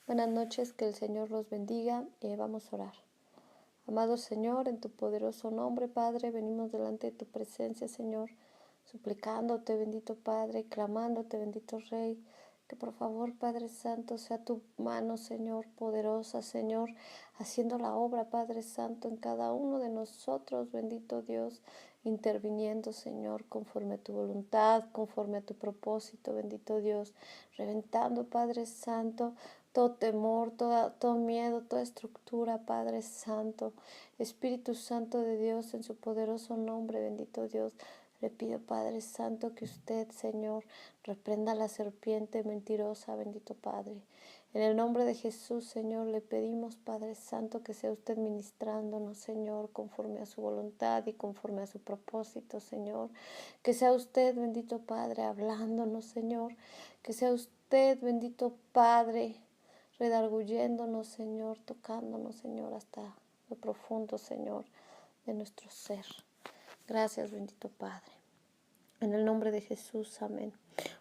Buenas noches, que el Señor los bendiga. Vamos a orar. Amado Señor, en tu poderoso nombre, Padre, venimos delante de tu presencia, Señor, suplicándote, bendito Padre, clamándote, bendito Rey, que por favor, Padre Santo, sea tu mano, Señor, poderosa, Señor, haciendo la obra, Padre Santo, en cada uno de nosotros, bendito Dios, interviniendo, Señor, conforme a tu voluntad, conforme a tu propósito, bendito Dios, reventando, Padre Santo, todo temor, todo miedo, toda estructura, Padre Santo, Espíritu Santo de Dios, en su poderoso nombre, bendito Dios, le pido, Padre Santo, que usted, Señor, reprenda a la serpiente mentirosa, bendito Padre. En el nombre de Jesús, Señor, le pedimos, Padre Santo, que sea usted ministrándonos, Señor, conforme a su voluntad y conforme a su propósito, Señor. Que sea usted, bendito Padre, hablándonos, Señor. Que sea usted, bendito Padre, redarguyéndonos, Señor, tocándonos, Señor, hasta lo profundo, Señor, de nuestro ser. Gracias, bendito Padre. En el nombre de Jesús, amén.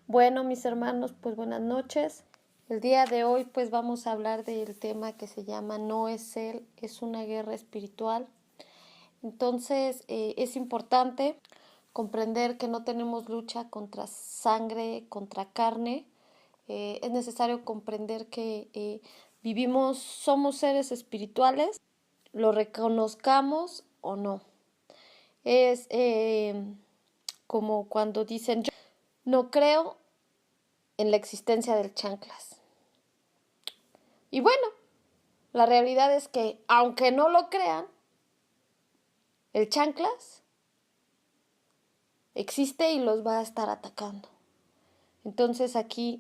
Bueno, mis hermanos, pues buenas noches. El día de hoy, pues vamos a hablar del tema que se llama No es Él, es una guerra espiritual. Entonces, es importante comprender que no tenemos lucha contra sangre, contra carne. Es necesario comprender que somos seres espirituales, lo reconozcamos o no. Es como cuando dicen, yo no creo en la existencia del chanclas. Y bueno, la realidad es que, aunque no lo crean, el chanclas existe y los va a estar atacando. Entonces aquí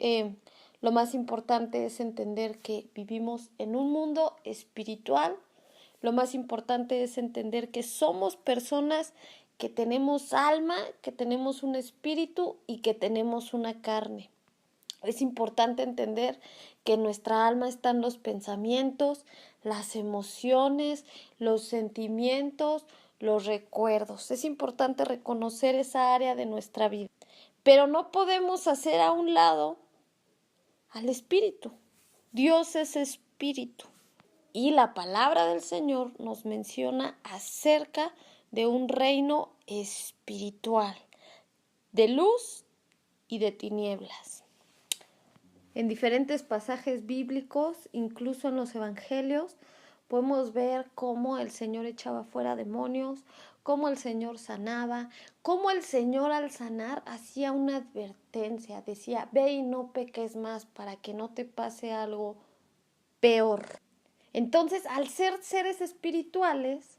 lo más importante es entender que vivimos en un mundo espiritual. Lo más importante es entender que somos personas que tenemos alma, que tenemos un espíritu y que tenemos una carne. Es importante entender que en nuestra alma están los pensamientos, las emociones, los sentimientos, los recuerdos. Es importante reconocer esa área de nuestra vida. Pero no podemos hacer a un lado al espíritu. Dios es espíritu. Y la palabra del Señor nos menciona acerca de un reino espiritual, de luz y de tinieblas. En diferentes pasajes bíblicos, incluso en los evangelios, podemos ver cómo el Señor echaba fuera demonios, cómo el Señor sanaba, cómo el Señor al sanar hacía una advertencia, decía, ve y no peques más para que no te pase algo peor. Entonces, al ser seres espirituales,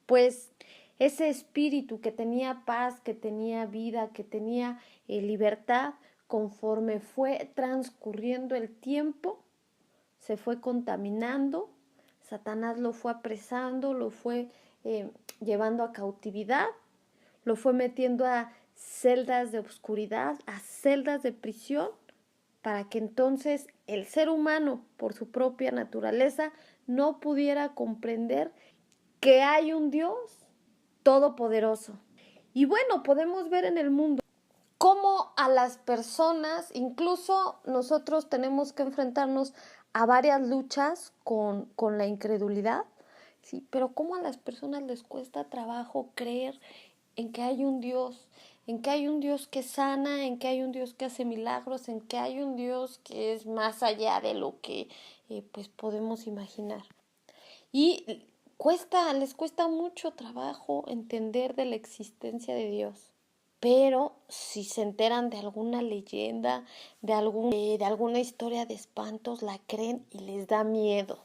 pues ese espíritu que tenía paz, que tenía vida, que tenía libertad, conforme fue transcurriendo el tiempo, se fue contaminando, Satanás lo fue apresando, lo fue llevando a cautividad, lo fue metiendo a celdas de oscuridad, a celdas de prisión, para que entonces el ser humano, por su propia naturaleza, no pudiera comprender que hay un Dios todopoderoso. Y bueno, podemos ver en el mundo cómo a las personas, incluso nosotros tenemos que enfrentarnos a varias luchas con la incredulidad, ¿sí? Pero cómo a las personas les cuesta trabajo creer en que hay un Dios, en que hay un Dios que sana, en que hay un Dios que hace milagros, en que hay un Dios que es más allá de lo que pues podemos imaginar. Y les cuesta mucho trabajo entender de la existencia de Dios. Pero si se enteran de alguna leyenda, de alguna historia de espantos, la creen y les da miedo.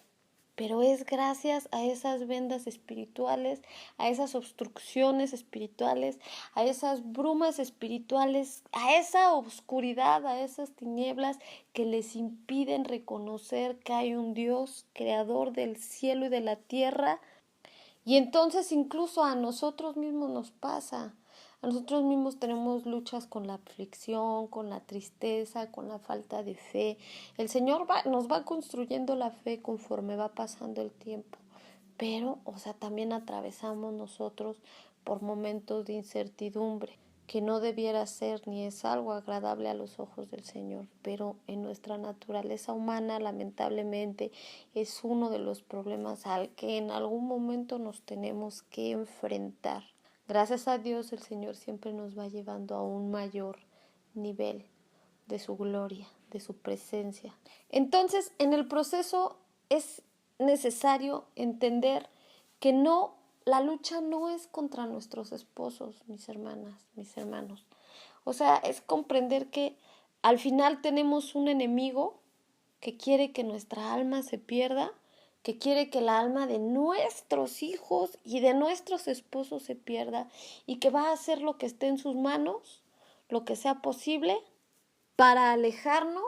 Pero es gracias a esas vendas espirituales, a esas obstrucciones espirituales, a esas brumas espirituales, a esa oscuridad, a esas tinieblas que les impiden reconocer que hay un Dios creador del cielo y de la tierra. Y entonces incluso a nosotros mismos nos pasa. A nosotros mismos tenemos luchas con la aflicción, con la tristeza, con la falta de fe. El Señor nos va construyendo la fe conforme va pasando el tiempo. Pero, también atravesamos nosotros por momentos de incertidumbre. que no debiera ser ni es algo agradable a los ojos del Señor, pero en nuestra naturaleza humana, lamentablemente, es uno de los problemas al que en algún momento nos tenemos que enfrentar. Gracias a Dios, el Señor siempre nos va llevando a un mayor nivel de su gloria, de su presencia. Entonces, en el proceso es necesario entender que la lucha no es contra nuestros esposos, mis hermanas, mis hermanos. O sea, es comprender que al final tenemos un enemigo que quiere que nuestra alma se pierda, que quiere que la alma de nuestros hijos y de nuestros esposos se pierda y que va a hacer lo que esté en sus manos, lo que sea posible, para alejarnos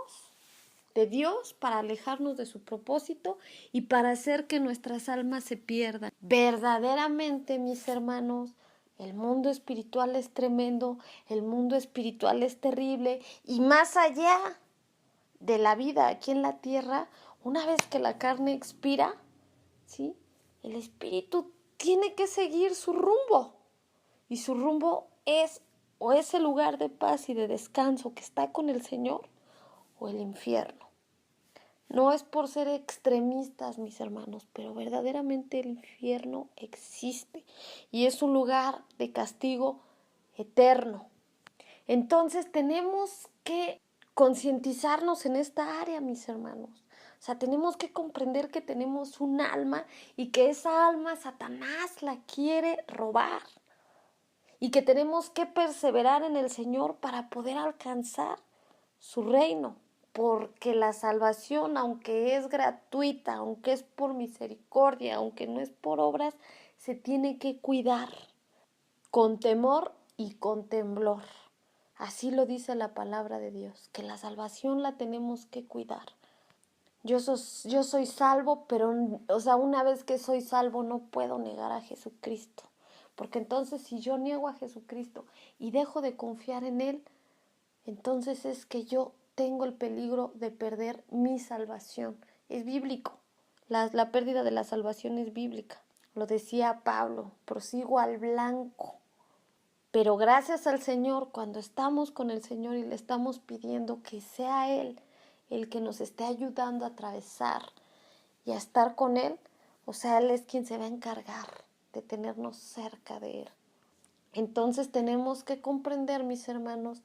de Dios, para alejarnos de su propósito y para hacer que nuestras almas se pierdan. Verdaderamente, mis hermanos, el mundo espiritual es tremendo, el mundo espiritual es terrible y más allá de la vida aquí en la tierra, una vez que la carne expira, ¿sí? El espíritu tiene que seguir su rumbo y su rumbo es o ese lugar de paz y de descanso que está con el Señor o el infierno. No es por ser extremistas, mis hermanos, pero verdaderamente el infierno existe y es un lugar de castigo eterno. Entonces tenemos que concientizarnos en esta área, mis hermanos. O sea, tenemos que comprender que tenemos un alma y que esa alma Satanás la quiere robar. Y que tenemos que perseverar en el Señor para poder alcanzar su reino. Porque la salvación, aunque es gratuita, aunque es por misericordia, aunque no es por obras, se tiene que cuidar con temor y con temblor. Así lo dice la palabra de Dios, que la salvación la tenemos que cuidar. Yo soy salvo, pero, una vez que soy salvo no puedo negar a Jesucristo. Porque entonces si yo niego a Jesucristo y dejo de confiar en Él, entonces es que yo tengo el peligro de perder mi salvación. Es bíblico. La pérdida de la salvación es bíblica. Lo decía Pablo, prosigo al blanco. Pero gracias al Señor, cuando estamos con el Señor y le estamos pidiendo que sea Él el que nos esté ayudando a atravesar y a estar con Él, o sea, Él es quien se va a encargar de tenernos cerca de Él. Entonces tenemos que comprender, mis hermanos,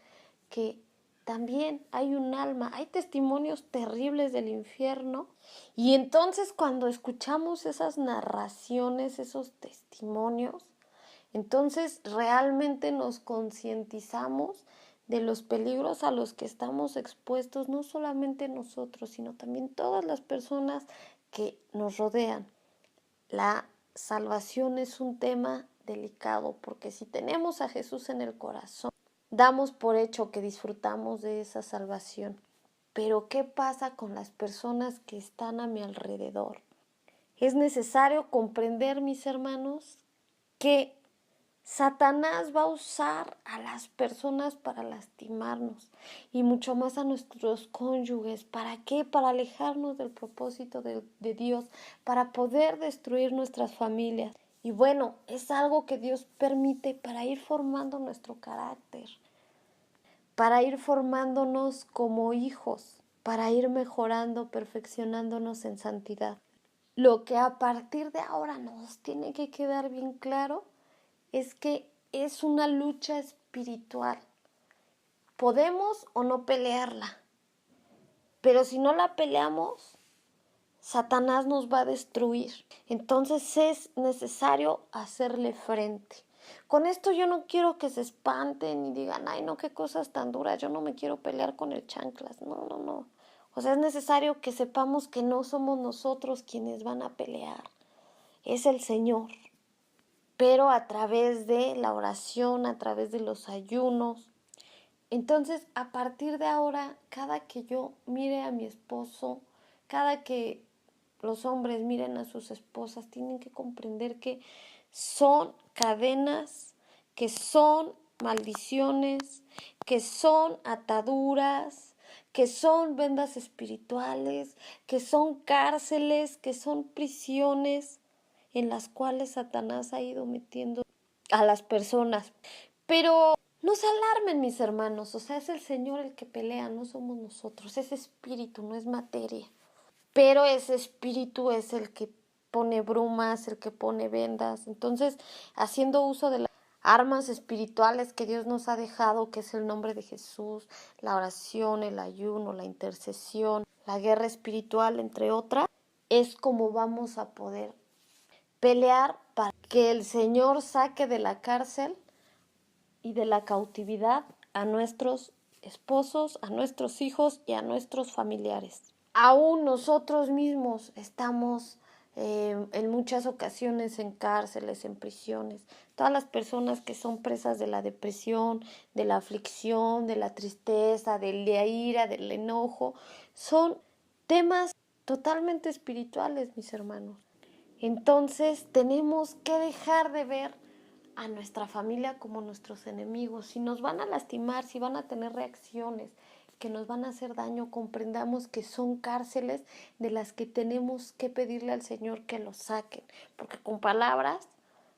que también hay un alma, hay testimonios terribles del infierno y entonces cuando escuchamos esas narraciones, esos testimonios, entonces realmente nos concientizamos de los peligros a los que estamos expuestos, no solamente nosotros, sino también todas las personas que nos rodean. La salvación es un tema delicado porque si tenemos a Jesús en el corazón, damos por hecho que disfrutamos de esa salvación. Pero ¿qué pasa con las personas que están a mi alrededor? Es necesario comprender, mis hermanos, que Satanás va a usar a las personas para lastimarnos y mucho más a nuestros cónyuges. ¿Para qué? Para alejarnos del propósito de Dios, para poder destruir nuestras familias. Y bueno, es algo que Dios permite para ir formando nuestro carácter, para ir formándonos como hijos, para ir mejorando, perfeccionándonos en santidad. Lo que a partir de ahora nos tiene que quedar bien claro es que es una lucha espiritual. Podemos o no pelearla, pero si no la peleamos, Satanás nos va a destruir. Entonces es necesario hacerle frente. Con esto yo no quiero que se espanten y digan, ay no, qué cosas tan duras, yo no me quiero pelear con el chanclas. No, no, no. O sea, es necesario que sepamos que no somos nosotros quienes van a pelear. Es el Señor. Pero a través de la oración, a través de los ayunos. Entonces, a partir de ahora, cada que yo mire a mi esposo, cada que los hombres miren a sus esposas, tienen que comprender que son cadenas, que son maldiciones, que son ataduras, que son vendas espirituales, que son cárceles, que son prisiones en las cuales Satanás ha ido metiendo a las personas. Pero No se alarmen, mis hermanos, o sea, es el Señor el que pelea, no somos nosotros, es espíritu, no es materia. Pero ese espíritu es el que pone brumas, el que pone vendas. Entonces, haciendo uso de las armas espirituales que Dios nos ha dejado, que es el nombre de Jesús, la oración, el ayuno, la intercesión, la guerra espiritual, entre otras, es como vamos a poder pelear para que el Señor saque de la cárcel y de la cautividad a nuestros esposos, a nuestros hijos y a nuestros familiares. Aún nosotros mismos estamos en muchas ocasiones en cárceles, en prisiones. Todas las personas que son presas de la depresión, de la aflicción, de la tristeza, de la ira, del enojo, son temas totalmente espirituales, mis hermanos. Entonces tenemos que dejar de ver a nuestra familia como nuestros enemigos. Si nos van a lastimar, si van a tener reacciones que nos van a hacer daño, comprendamos que son cárceles de las que tenemos que pedirle al Señor que los saquen, porque con palabras,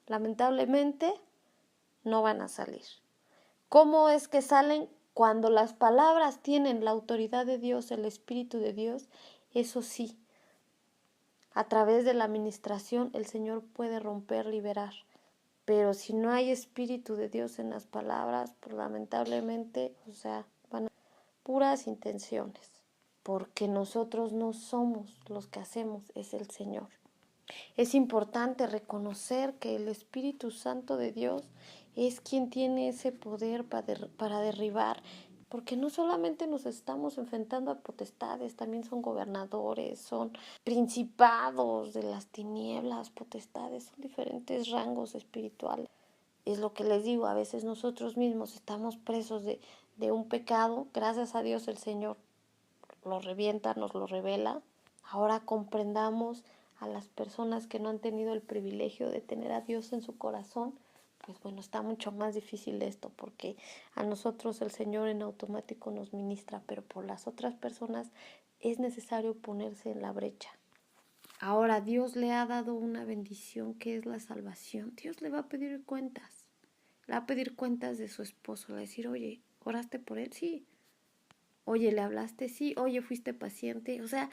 lamentablemente, no van a salir. ¿Cómo es que salen? Cuando las palabras tienen la autoridad de Dios, el Espíritu de Dios, eso sí, a través de la administración el Señor puede romper, liberar. Pero si no hay Espíritu de Dios en las palabras, pues lamentablemente, o sea, van a puras intenciones. Porque nosotros no somos los que hacemos, es el Señor. Es importante reconocer que el Espíritu Santo de Dios es quien tiene ese poder para derribar, porque no solamente nos estamos enfrentando a potestades, también son gobernadores, son principados de las tinieblas, potestades, son diferentes rangos espirituales. Es lo que les digo, a veces nosotros mismos estamos presos de un pecado, gracias a Dios el Señor lo revienta, nos lo revela. Ahora comprendamos a las personas que no han tenido el privilegio de tener a Dios en su corazón, pues bueno, está mucho más difícil esto, porque a nosotros el Señor en automático nos ministra, pero por las otras personas es necesario ponerse en la brecha. Ahora Dios le ha dado una bendición que es la salvación. Dios le va a pedir cuentas. Le va a pedir cuentas de su esposo. Le va a decir, oye, ¿oraste por él? Sí. Oye, ¿le hablaste? Sí. Oye, ¿fuiste paciente? O sea,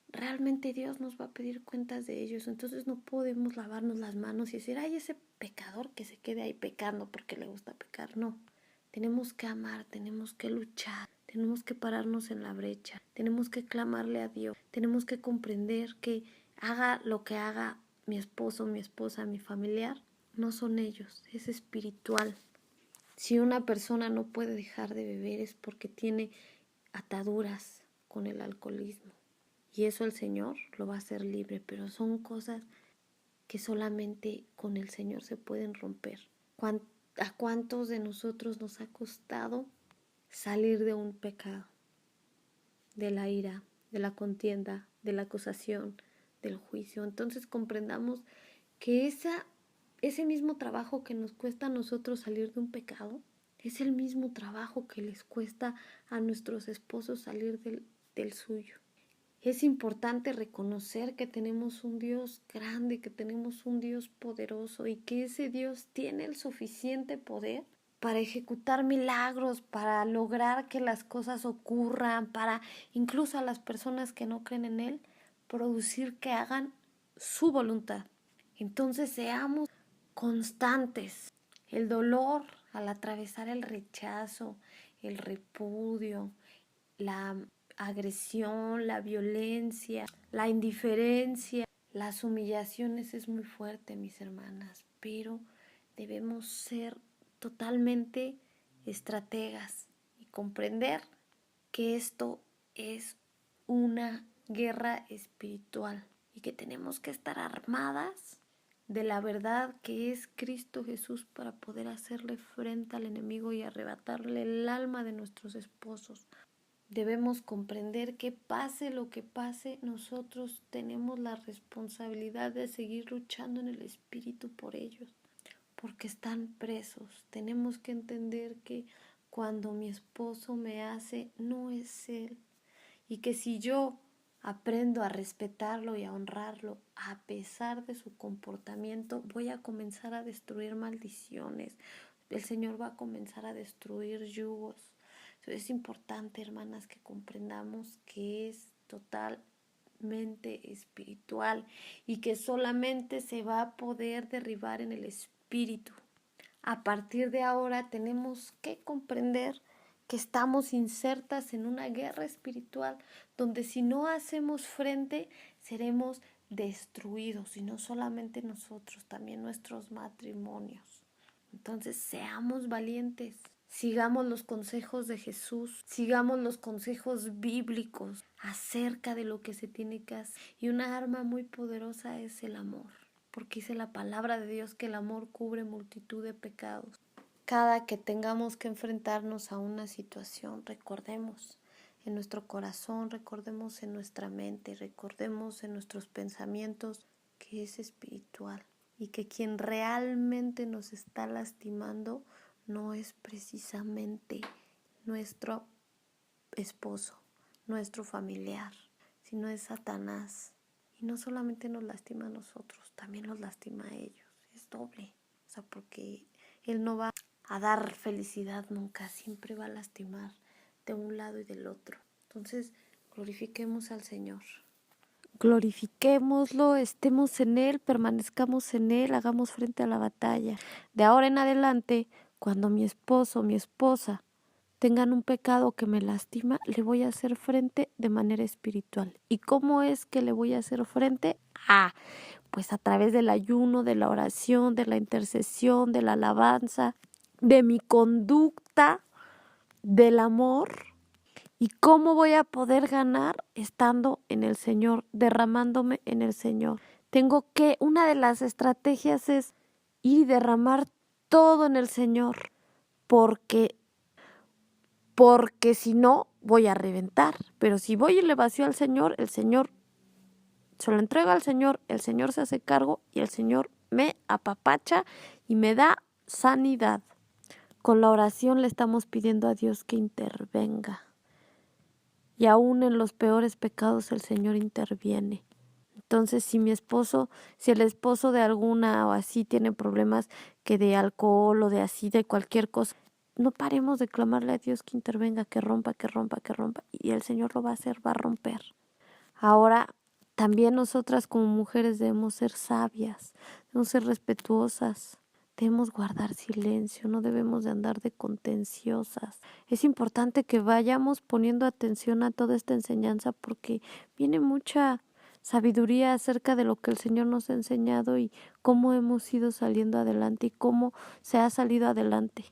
realmente Dios nos va a pedir cuentas de ellos. Entonces no podemos lavarnos las manos y decir, ay, ese pecador que se quede ahí pecando porque le gusta pecar. No. Tenemos que amar, tenemos que luchar, tenemos que pararnos en la brecha, tenemos que clamarle a Dios, tenemos que comprender que haga lo que haga mi esposo, mi esposa, mi familiar, no son ellos, es espiritual. Si una persona no puede dejar de beber es porque tiene ataduras con el alcoholismo. Y eso el Señor lo va a hacer libre, pero son cosas que solamente con el Señor se pueden romper. ¿A cuántos de nosotros nos ha costado salir de un pecado? De la ira, de la contienda, de la acusación, del juicio. Entonces comprendamos que ese mismo trabajo que nos cuesta a nosotros salir de un pecado, es el mismo trabajo que les cuesta a nuestros esposos salir del suyo. Es importante reconocer que tenemos un Dios grande, que tenemos un Dios poderoso y que ese Dios tiene el suficiente poder para ejecutar milagros, para lograr que las cosas ocurran, para incluso a las personas que no creen en Él, producir que hagan su voluntad. Entonces seamos constantes. El dolor al atravesar el rechazo, el repudio, la agresión, la violencia, la indiferencia, las humillaciones es muy fuerte, mis hermanas, pero debemos ser totalmente estrategas y comprender que esto es una guerra espiritual y que tenemos que estar armadas de la verdad que es Cristo Jesús para poder hacerle frente al enemigo y arrebatarle el alma de nuestros esposos. Debemos comprender que pase lo que pase, nosotros tenemos la responsabilidad de seguir luchando en el Espíritu por ellos, porque están presos. Tenemos que entender que cuando mi esposo me hace, no es él, y que si yo aprendo a respetarlo y a honrarlo, a pesar de su comportamiento, voy a comenzar a destruir maldiciones. el Señor va a comenzar a destruir yugos. Es importante, hermanas, que comprendamos que es totalmente espiritual y que solamente se va a poder derribar en el espíritu. A partir de ahora tenemos que comprender que estamos insertas en una guerra espiritual donde si no hacemos frente seremos destruidos, y no solamente nosotros, también nuestros matrimonios. Entonces seamos valientes, sigamos los consejos de Jesús, sigamos los consejos bíblicos acerca de lo que se tiene que hacer. Y una arma muy poderosa es el amor, porque dice la palabra de Dios que el amor cubre multitud de pecados. Cada que tengamos que enfrentarnos a una situación, recordemos en nuestro corazón, recordemos en nuestra mente, recordemos en nuestros pensamientos que es espiritual y que quien realmente nos está lastimando no es precisamente nuestro esposo, nuestro familiar, sino es Satanás. Y no solamente nos lastima a nosotros, también los lastima a ellos. Es doble. O sea, porque él no va a dar felicidad nunca, siempre va a lastimar de un lado y del otro. Entonces, glorifiquemos al Señor. Glorifiquémoslo, estemos en Él, permanezcamos en Él, hagamos frente a la batalla. De ahora en adelante, cuando mi esposo o mi esposa tengan un pecado que me lastima, le voy a hacer frente de manera espiritual. ¿Y cómo es que le voy a hacer frente? Pues a través del ayuno, de la oración, de la intercesión, de la alabanza, de mi conducta, del amor. ¿Y cómo voy a poder ganar? Estando en el Señor, derramándome en el Señor. Una de las estrategias es ir y derramar todo en el Señor, porque si no voy a reventar. Pero si voy y le vacío al Señor, el Señor se lo entrego al Señor, el Señor se hace cargo y el Señor me apapacha y me da sanidad. Con la oración le estamos pidiendo a Dios que intervenga. Y aún en los peores pecados el Señor interviene. Entonces, si el esposo de alguna o así tiene problemas que de alcohol o de así, de cualquier cosa, no paremos de clamarle a Dios que intervenga, que rompa, que rompa, que rompa. Y el Señor lo va a hacer, va a romper. Ahora, también nosotras como mujeres debemos ser sabias, debemos ser respetuosas, debemos guardar silencio, no debemos de andar de contenciosas. Es importante que vayamos poniendo atención a toda esta enseñanza porque viene mucha sabiduría acerca de lo que el Señor nos ha enseñado y cómo hemos ido saliendo adelante y cómo se ha salido adelante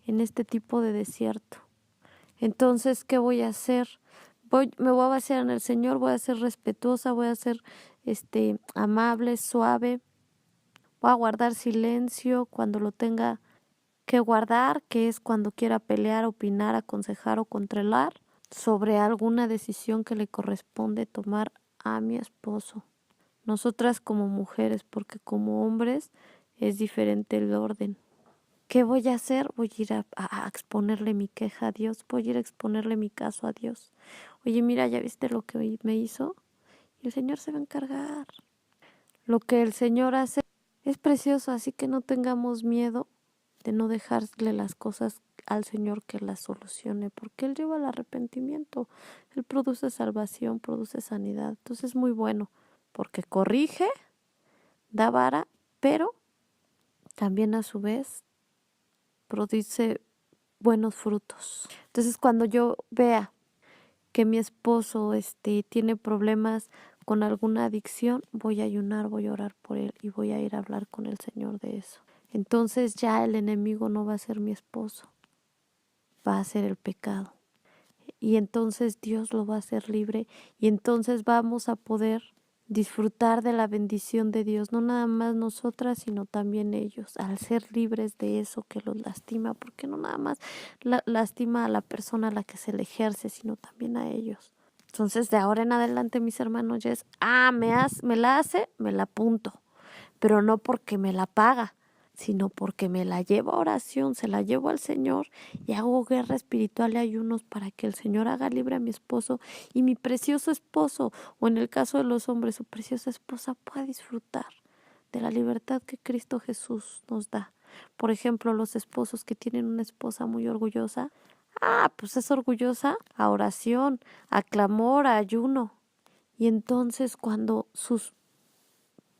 en este tipo de desierto. Entonces, ¿qué voy a hacer? Me voy a vaciar en el Señor, voy a ser respetuosa, voy a ser amable, suave, voy a guardar silencio cuando lo tenga que guardar, que es cuando quiera pelear, opinar, aconsejar o controlar sobre alguna decisión que le corresponde tomar a mi esposo. Nosotras como mujeres, porque como hombres es diferente el orden. ¿Qué voy a hacer? Voy a ir a exponerle mi queja a Dios, voy a ir a exponerle mi caso a Dios. Oye, mira, ¿ya viste lo que me hizo? Y el Señor se va a encargar. Lo que el Señor hace es precioso, así que no tengamos miedo de no dejarle las cosas al Señor que las solucione, porque Él lleva el arrepentimiento, Él produce salvación, produce sanidad. Entonces es muy bueno, porque corrige, da vara, pero también a su vez produce buenos frutos. Entonces cuando yo vea que mi esposo tiene problemas con alguna adicción, voy a ayunar, voy a orar por él y voy a ir a hablar con el Señor de eso. Entonces ya el enemigo no va a ser mi esposo, va a ser el pecado. Y entonces Dios lo va a hacer libre y entonces vamos a poder disfrutar de la bendición de Dios, no nada más nosotras, sino también ellos, al ser libres de eso que los lastima, porque no nada más lastima a la persona a la que se le ejerce, sino también a ellos. Entonces, de ahora en adelante, mis hermanos, ya es, me la hace, me la apunto, pero no porque me la paga, sino porque me la llevo a oración, se la llevo al Señor y hago guerra espiritual y ayunos para que el Señor haga libre a mi esposo y mi precioso esposo, o en el caso de los hombres, su preciosa esposa, pueda disfrutar de la libertad que Cristo Jesús nos da. Por ejemplo, los esposos que tienen una esposa muy orgullosa, pues es orgullosa a oración, a clamor, a ayuno. Y entonces cuando sus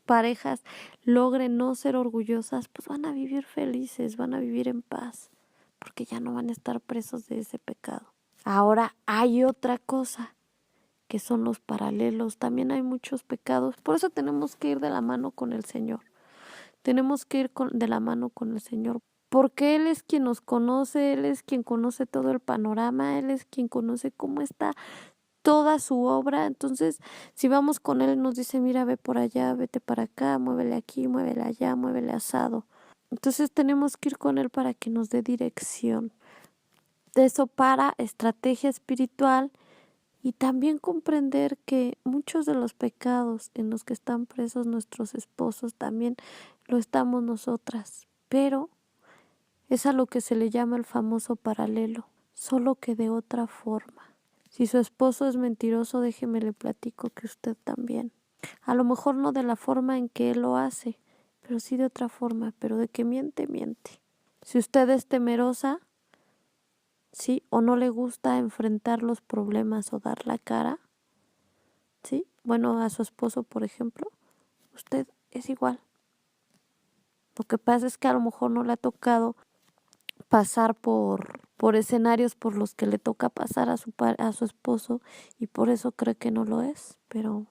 parejas logren no ser orgullosas, pues van a vivir felices, van a vivir en paz, porque ya no van a estar presos de ese pecado. Ahora hay otra cosa, que son los paralelos. También hay muchos pecados, por eso tenemos que ir de la mano con el Señor. Tenemos que ir de la mano con el Señor, porque Él es quien nos conoce, Él es quien conoce todo el panorama, Él es quien conoce cómo está toda su obra. Entonces, si vamos con Él, nos dice, mira, ve por allá, vete para acá, muévele aquí, muévele allá, muévele asado. Entonces tenemos que ir con Él para que nos dé dirección. De eso para estrategia espiritual y también comprender que muchos de los pecados en los que están presos nuestros esposos también lo estamos nosotras, pero es a lo que se le llama el famoso paralelo, solo que de otra forma. Si su esposo es mentiroso, déjeme le platico que usted también. A lo mejor no de la forma en que él lo hace, pero sí de otra forma, pero de que miente, miente. Si usted es temerosa, ¿sí? O no le gusta enfrentar los problemas o dar la cara, ¿sí? Bueno, a su esposo, por ejemplo, usted es igual. Lo que pasa es que a lo mejor no le ha tocado pasar por escenarios por los que le toca pasar a su esposo y por eso cree que no lo es, pero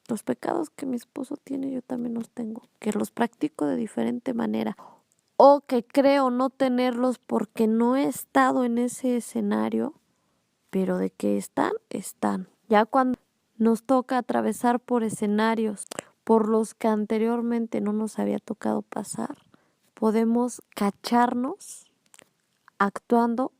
los pecados que mi esposo tiene yo también los tengo, que los practico de diferente manera o que creo no tenerlos porque no he estado en ese escenario, pero de que están, están. Ya cuando nos toca atravesar por escenarios por los que anteriormente no nos había tocado pasar, podemos cacharnos actuando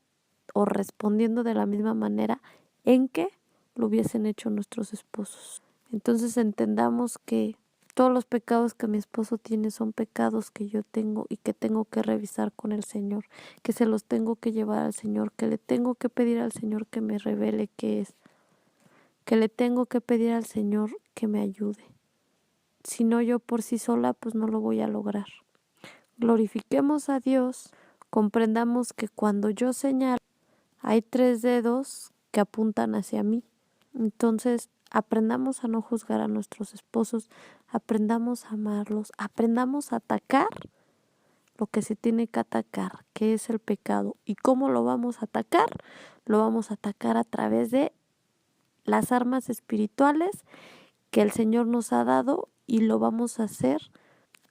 o respondiendo de la misma manera en que lo hubiesen hecho nuestros esposos. Entonces entendamos que todos los pecados que mi esposo tiene son pecados que yo tengo y que tengo que revisar con el Señor, que se los tengo que llevar al Señor, que le tengo que pedir al Señor que me revele qué es, que le tengo que pedir al Señor que me ayude. Si no, yo por sí sola pues no lo voy a lograr. Glorifiquemos a Dios, comprendamos que cuando yo señalo hay 3 dedos que apuntan hacia mí. Entonces aprendamos a no juzgar a nuestros esposos, aprendamos a amarlos, aprendamos a atacar lo que se tiene que atacar, que es el pecado. ¿Y cómo lo vamos a atacar? Lo vamos a atacar a través de las armas espirituales que el Señor nos ha dado y lo vamos a hacer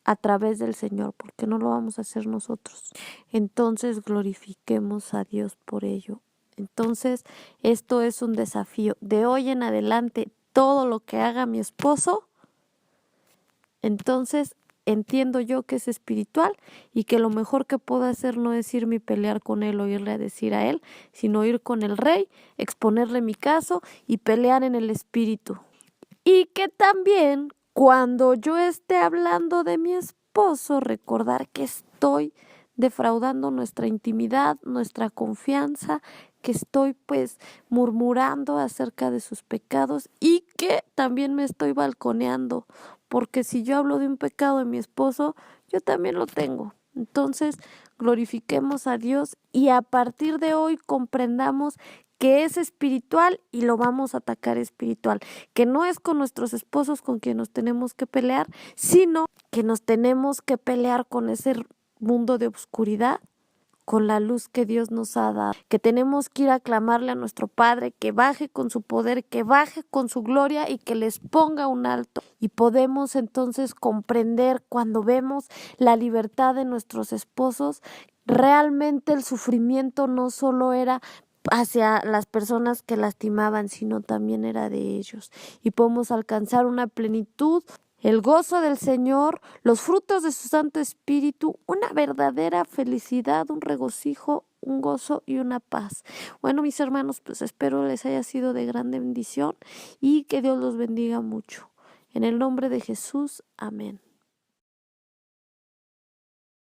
a través del Señor, porque no lo vamos a hacer nosotros. Entonces glorifiquemos a Dios por ello. Entonces esto es un desafío. De hoy en adelante, todo lo que haga mi esposo, entonces entiendo yo que es espiritual y que lo mejor que puedo hacer no es irme y pelear con él o irle a decir a él, sino ir con el rey, exponerle mi caso y pelear en el espíritu. Y que también cuando yo esté hablando de mi esposo, recordar que estoy defraudando nuestra intimidad, nuestra confianza, que estoy pues murmurando acerca de sus pecados y que también me estoy balconeando, porque si yo hablo de un pecado de mi esposo, yo también lo tengo. Entonces, glorifiquemos a Dios y a partir de hoy comprendamos que es espiritual y lo vamos a atacar espiritual, que no es con nuestros esposos con quien nos tenemos que pelear, sino que nos tenemos que pelear con ese mundo de oscuridad, con la luz que Dios nos ha dado, que tenemos que ir a clamarle a nuestro Padre que baje con su poder, que baje con su gloria y que les ponga un alto. Y podemos entonces comprender cuando vemos la libertad de nuestros esposos, realmente el sufrimiento no solo era hacia las personas que lastimaban, sino también era de ellos. Y podemos alcanzar una plenitud, el gozo del Señor, los frutos de su Santo Espíritu, una verdadera felicidad, un regocijo, un gozo y una paz. Bueno, mis hermanos, pues espero les haya sido de gran bendición y que Dios los bendiga mucho. En el nombre de Jesús, amén.